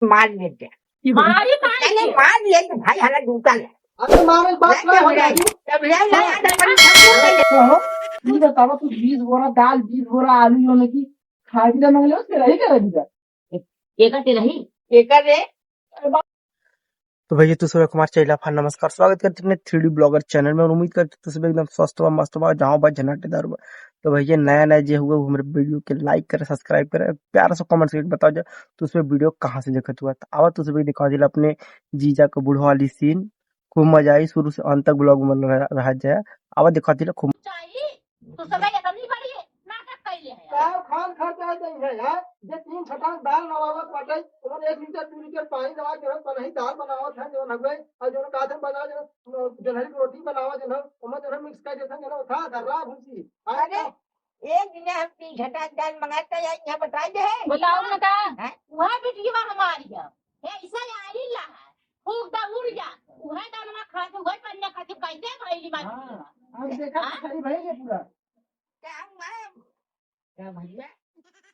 मार लेते मारी मैंने मार लिया तो भाई हाला जूता ले अरे मारे बात ना हो जाएगी। तब ले ना आधा पर सब कहो तू बतावा तू 20 बोरा दाल 20 बोरा आलू होने की खाई भी मंगले उसके रही करे दीदा एक रही एकर रे तो भैया तू सुबह कुमार चैला फा नमस्कार स्वागत करते अपने 3D ब्लॉगर चैनल में और उम्मीद करते तू सब एकदम स्वस्थ हुआ मस्त हुआ जहाँ बा झनाटेदार हुआ। तो भैया नया नया जो हुआ वो हमारे वीडियो के लाइक करे सब्सक्राइब करे प्यारा सा कमेंट करके बताओ जा तो उसमें वीडियो कहाँ से देखत हुआ। तो आवा तो सब दिखा दिला अपने जीजा को बूढ़ा वाली सीन खूब मजा आई शुरू से अंत तक ब्लॉग में रह जाए। आवा दिखा दिला खूब चाहिए तो सब नहीं पड़ी है नाटक कैले है क्या खान खर्चा दे है यार जे 3 छटाक दाल नवावत बाटे और 1 लीटर 2 लीटर पानी दवा के बनही दाल बनावत है जो नगवे और जो काथे बना जो जनहरी रोटी बनावा जो ओमे जो मिक्स कर देथन जो खा धरला भूसी अरे एक दिन हम 3 छटाक दाल मंगाता है यहाँ बता दे बताओ ना का हैं? वहाँ बिटिया हमारी है ऐसा आई ला फूक दा उड़ जा वहाँ दाना खाते वही पन्ने खाते कैसे भइली बात हम देखा सही भइले पूरा क्या क्या भैया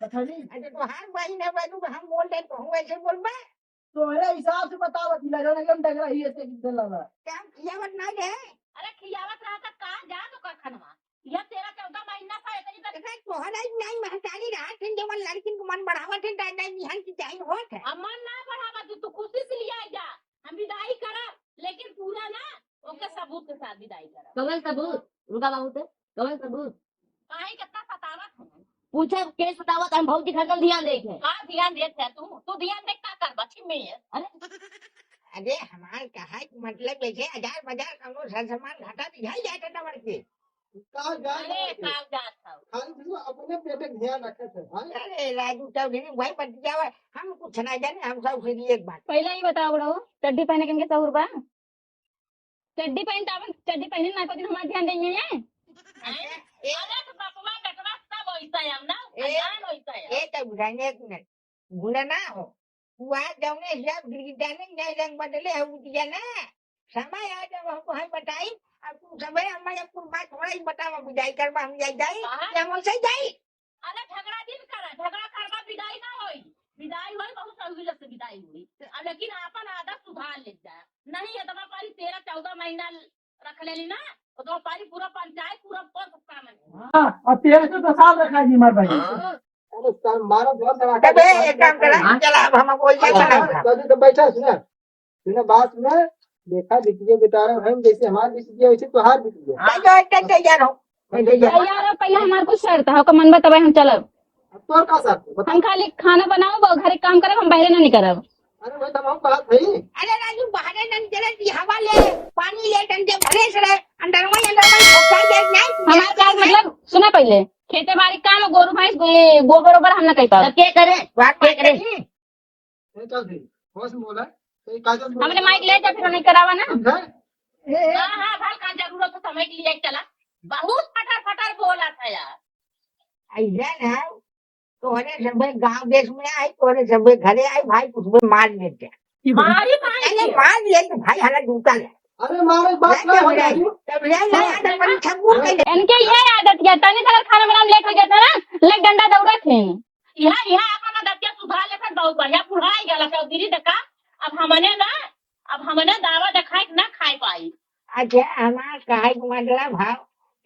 पथरी अरे तो हर भाई ने बाजू हम बोल रहे तो हम ऐसे बोल बा तो मेरे हिसाब से बतावा दिला जो एकदम डग रही है से किधर लगा क्या किया बना दे अरे खियावत रहा था कहाँ जा तो कर खनवा यह 13-14 महीना था इतनी तक देखा तोहरा नहीं महतारी रात दिन जवन लड़किन को मन बढ़ावत है नहीं निहन की चाहिए होत है अमन ना बढ़ावा तू खुशी से लिया जा हम विदाई करब लेकिन पूरा ना ओके सबूत के साथ विदाई करब कमल सबूत उनका बाबू थे कमल सबूत काहे कितना सतावत है पूछे केस बतावत हम भौजी खत्म ध्यान देखे का ध्यान देत है तू ध्यान देख का कर बच्ची में है अरे अरे हमार कहा मतलब ऐसे हजार बाजार कमो सर सामान घाटा दिखाई जाता था बढ़ के का अरे जाए कागजात था खाली तू अपने पेट का ध्यान रखे थे भाई अरे राजू चौधरी भाई बच जावा हम कुछ ना जाने हम सब फिर एक बात पहले ही बताओ बड़ो चड्डी पहने के 100 रुपया चड्डी पहन तावन चड्डी पहने ना को दिन हमारा ध्यान देंगे हैं अरे तो बपवा बेटवा सब वैसा है हम ना ए- जान वैसा है एक बुझाने एक मिनट भूला ना हो हुआ जौने सब गिरगिटाने नहीं रंग बदले है उठिया ना समय आ जब हमको हम बताई अब तुम सब हमारे कुछ बात थोड़ा ही बतावा बुझाई करवा हम जाई या हम वैसे जाई अरे झगड़ा दिन करा झगड़ा करवा विदाई ना होई विदाई होई बहुत सहूलियत से विदाई हुई लेकिन अपन आदत सुधार ले जा नहीं अदमा पारी 13-14 महीना रख लेली ना तो पारी पूरा पंचायत पूरा पर काम हां और तेरे से तो साल रखा जी मार भाई अरे सर मारो बहुत दवा तब एक काम करा चला अब हम बोल जाए बना तो तो बैठा सुना बात सुना देखा बिटिया बेटा रहा हम जैसे हमार बिटिया वैसे तोहार बिटिया जो एक तैयार हो यार पहले हमारे कुछ शर्त है कमन बतावे हम चलब अब तोर का साथ बता हम खाली खाना बनाओ घर काम करब हम बाहर नहीं करब अरे भाई तमाम बात है अरे राजू बाहर नन चले दी हवा ले पानी ले टंके भरे सरे अंदर में खोखा दे नहीं हमारे पास मतलब सुना पहले खेते बाड़ी काम गोरू भैंस गोबर ओबर हम ना कही पाओ के करे बात के करे ये चल दी होश में बोला तो काजल हमने माइक ले जा फिर नहीं करावा ना समझा हां हां भाल का जरूरत तो समय के लिए चला बहुत फटर फटर बोला था यार ऐसा ना तोहरे सब गांव देश में आई तोहरे सब घरे आई भाई कुछ भी मार लेते मारी अरे मार ले तो भाई हाला जूता ले अरे मारे बात ना हो जाएगी तब ले ना आदत पर छबू के इनके ये आदत है तने अगर खाना बनाने लेट हो जाता ना लग डंडा दौड़त है यहाँ अपना दतिया सुधार लेकर बहुत बढ़िया पुढ़ाई गला चौधरी देखा अब हमने दावा दिखाए ना खाए पाई अच्छा हमार कहे मतलब भाव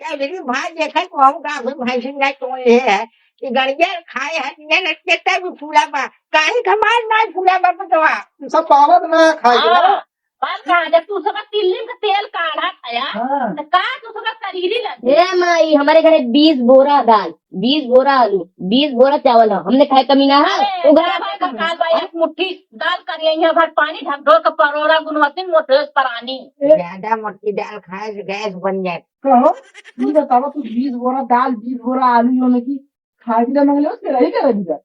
क्या मेरी भाई देखा तो हम का भाई सिंह नहीं तो ये है कि गड़िया खाए है ने नटकेता भी फूला बा काहे कमाल ना फूला बा पतवा सब पावत ना खाई ना बाल का जब तू सब तिल्ली का तेल काढ़ा था यार हां तो का तू सब शरीर ही लगे हे माई हमारे घरे 20 बोरा दाल 20 बोरा आलू 20 बोरा चावल है हमने खाए कमी ना है तो घर भाई का काल भाई एक मुट्ठी दाल करिए यहाँ भर पानी ढक ढो का परोरा गुनवती मोटे परानी ज्यादा मोटी दाल खाए से गैस बन जाए कहो तू बतावा तू 20 बोरा दाल 20 बोरा आलू होने की खाई भी मंगले उसके रही करे दीदा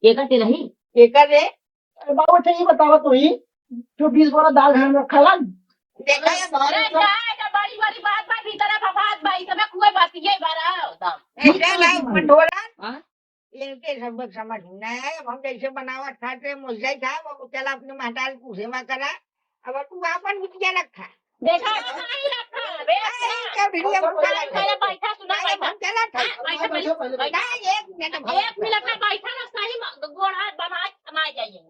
एक ते नहीं एकर रे अरे बाबू अच्छा ये बतावा तू ही जो 20 बोरा दाल घर में रखा ला देखा है अरे जाएगा बड़ी बड़ी बात भाई भीतर का बात भाई सब कुए बात ये बारा होता ऐसा नहीं पटोरा हां इनके सब समझ में है अब हम जैसे बनावट खाते मुझे था वो चला अपने महताल को सेवा करा अब तू अपन बिटिया रखा देखा नहीं रखा बे क्या वीडियो पहले बैठा सुना बैठा हम चला था बैठा पहले ना एक मिनट एक मिनट में बैठा ना सही गोड़ हाथ बना समाए जाइए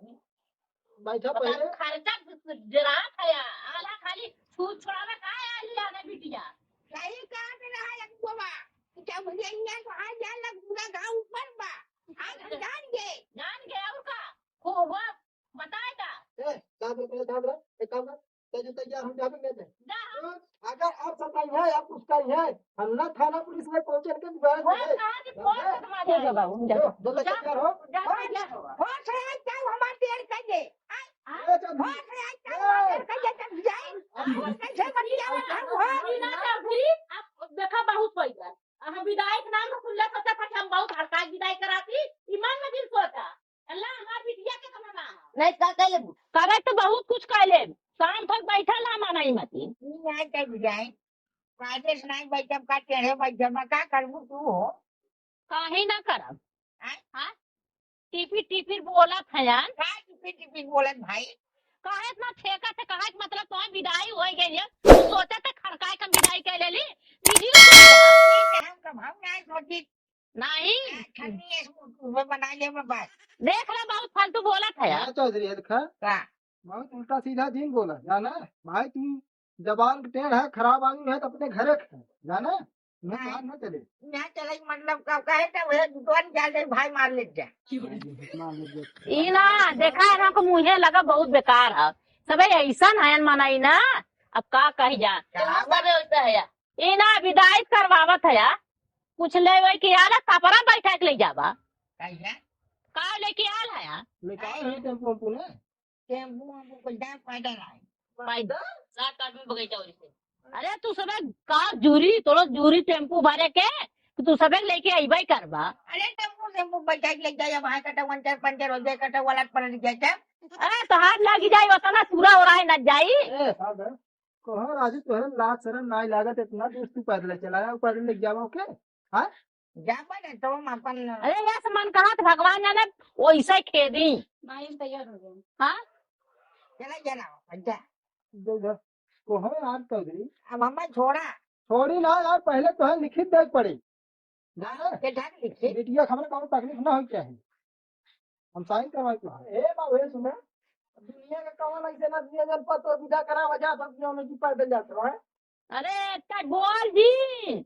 बैठा बता पहले खर्चा जरा खाया आला खाली छूट छोड़ावे का आली आने बिटिया सही कहा के रहा है बाबा क्या मुझे यहाँ तो आज जान लग पूरा गांव ऊपर बा आज हम जान गए और का हो बताएगा ए साथ रहे एक काम कर तेज तैयार हम जावे में जा अगर आप सताई है आप उसका ही है हमला थाना पुलिस में पहुंचे के दोबारा वो कहा कि फोन कर मार ठीक है बाबू जा दो तैयार हो जा जा हो से आज जाओ हमारे देर कर दे ए चल हो से आज जाओ हमारे देर कर दे तब जाए अब कैसे बन जाओ हम हो ना चौधरी आप देखा बहुत पैसा हम विदाई के नाम सुन ले सोचा था कि हम बहुत हड़काई विदाई कराती ईमान में दिल सोचा अल्लाह हमार बिटिया के जमाना नहीं का कहले करे तो बहुत कुछ कहले शाम तक बैठल हम नहीं मती यहाँ तक जाए राजेश नहीं बैठब का टेढ़े बैठब का करबू तू हो काहे ना करब हाँ? हां टिपी बोला था यार का टिपी बोलत भाई काहे इतना ठेका से कहा मतलब तो विदाई हो गई है तू सोचे थे खड़काए के विदाई कर लेली वीडियो हम कभाव नहीं सोची नहीं ठन्नी इस मुंह बना ले मैं बस देख रहा बहुत फालतू बोला था यार हाँ चौधरी है देखा का बहुत उल्टा सीधा दिन बोला जाना भाई तुम जबान टेढ़ है खराब आदमी है तो अपने घरे जाना मैं हाँ। बाहर न चले यहाँ चले मतलब कब कहे तो वह दुकान जाते भाई मार ले जा ई ना देखा है ना को मुझे लगा बहुत बेकार है सबे ऐसा नयन मनाई ना अब का कही जा ई ना विदाई करवावत है यार कुछ ले वे के यार कपड़ा बैठा के ले जाबा कैसा का लेके आल है यार निकाल है टेम्पो ने टेम्पू हमको कोई दाम पैदा नहीं पैदल 7 आदमी बगैचा और से अरे तू सबे का जूरी तोरो जूरी टेम्पू भरे के तू सबे लेके आइबे करबा अरे टेम्पू बैठा के ले जाए भाई कटा पंचर पंचर हो जाए कटा वाला पर जाए अरे तो हाथ लगी जाई उतना पूरा हो रहा है न जाई ए साहब कहो राजू तोहरे लाज शरम नहीं लागत इतना दूर तू पैदल चलाया पैदल लेके जावा के हां जाबा ने तो हम अपन अरे ये मन कहा तो भगवान जाने वैसा ही खेदी माई तैयार हो गए हाँ चला जाना अच्छा दो घर कहो यार चौधरी अब हमें छोड़ा छोड़ी ना यार पहले तो है लिखित देख पड़ी जाना के ढंग लिखे बेटिया खबर का तकलीफ ना हो क्या है हम साइन करवाए तो ए बाबू सुना दुनिया का कौन ऐसे ना दिया जन पर तो विदा करा वजह सब जो में की पैदल जाते हैं अरे तक बोल जी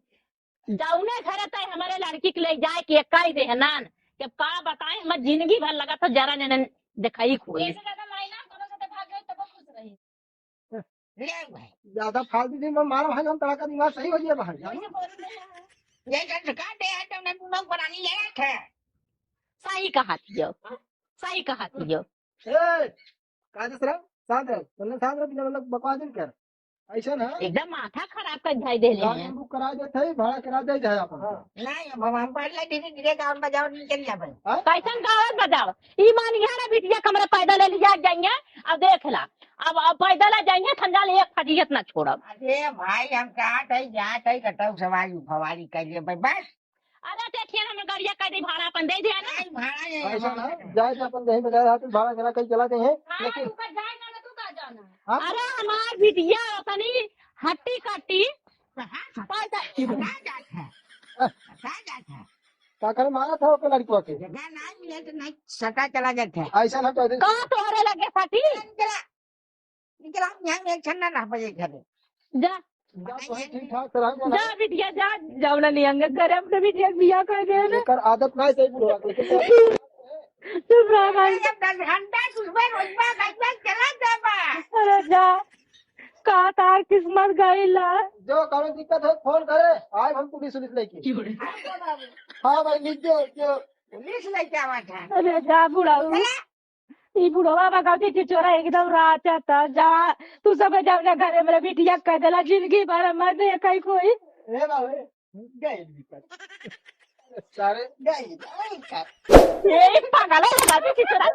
जाऊने घर तय हमारे लड़की के ले जाए कि इकाई देहनान जब का बताए हम जिंदगी भर लगा तो जरा ने दिखाई खोई ले भाई ज्यादा फालतू दिन में मारो भाई हम तड़का दिमाग सही हो गया भाई जानो ये संस्कार दे है तो तू लोग बनानी ले थे सही कहा थियो सही कहा थियो ए काजस रहा साथ रह तुमने साथ रह बिना मतलब बकवास नहीं कर ऐसा ना एकदम माथा खराब कर जाई दे ले गाड़ी बुक करा देते है भाड़ा करा दे जाए अपन नहीं अब हम पहले धीरे धीरे गाँव बजाओ निकल जा भाई कैसन गावत बजाओ ई मान गया ना बिटिया कमरे पैदल ले जा जाएंगे अब देख ला अब पैदल जाएंगे ठंडा ले एक फजीयत ना छोड़ब अरे भाई हम कहा थे जहाँ थे कटौ सवारी फवारी कर लिए भाई बस अरे देखिए ना मैं गाड़िया कर दी भाड़ा अपन दे दिया ना नहीं भाड़ा ऐसा ना जाए अपन कहीं बजा रहा भाड़ा करा कहीं चलाते हैं लेकिन हाँ? अरे हमार बिटिया अपनी हट्टी कट्टी काकर मारा था ओके लड़की के जगह नहीं मिले तो नहीं सटा चला जाते ऐसा ना चौधरी कहाँ तोहरे लगे फटी निकला निकला हम यहाँ में एक छन्ना ना बजे घर जा ठीक ठाक तरह जा बिटिया जा जाओ ना नियंगे करे अपने बिटिया बिया कर दे ना कर आदत नहीं सही बुढ़वा चुप रहा भाई 10 घंटा सुबह रोजबा गजबा चला जाबा अरे जा का तार किस्मत गई ला जो करो दिक्कत है फोन करे आए हम पुलिस लेके हाँ भाई लिख दो पुलिस लेके आवा था अरे जा बुढ़ा ई बुढ़वा बगावती चिचोरा एकदम राचा था जा तू सब जब ना घरे मेरे बिटिया कह देला जिंदगी भर मत दे कहीं कोई ए बाबू गए दिक्कत सारे गए ये पागल है बगावती चिचोरा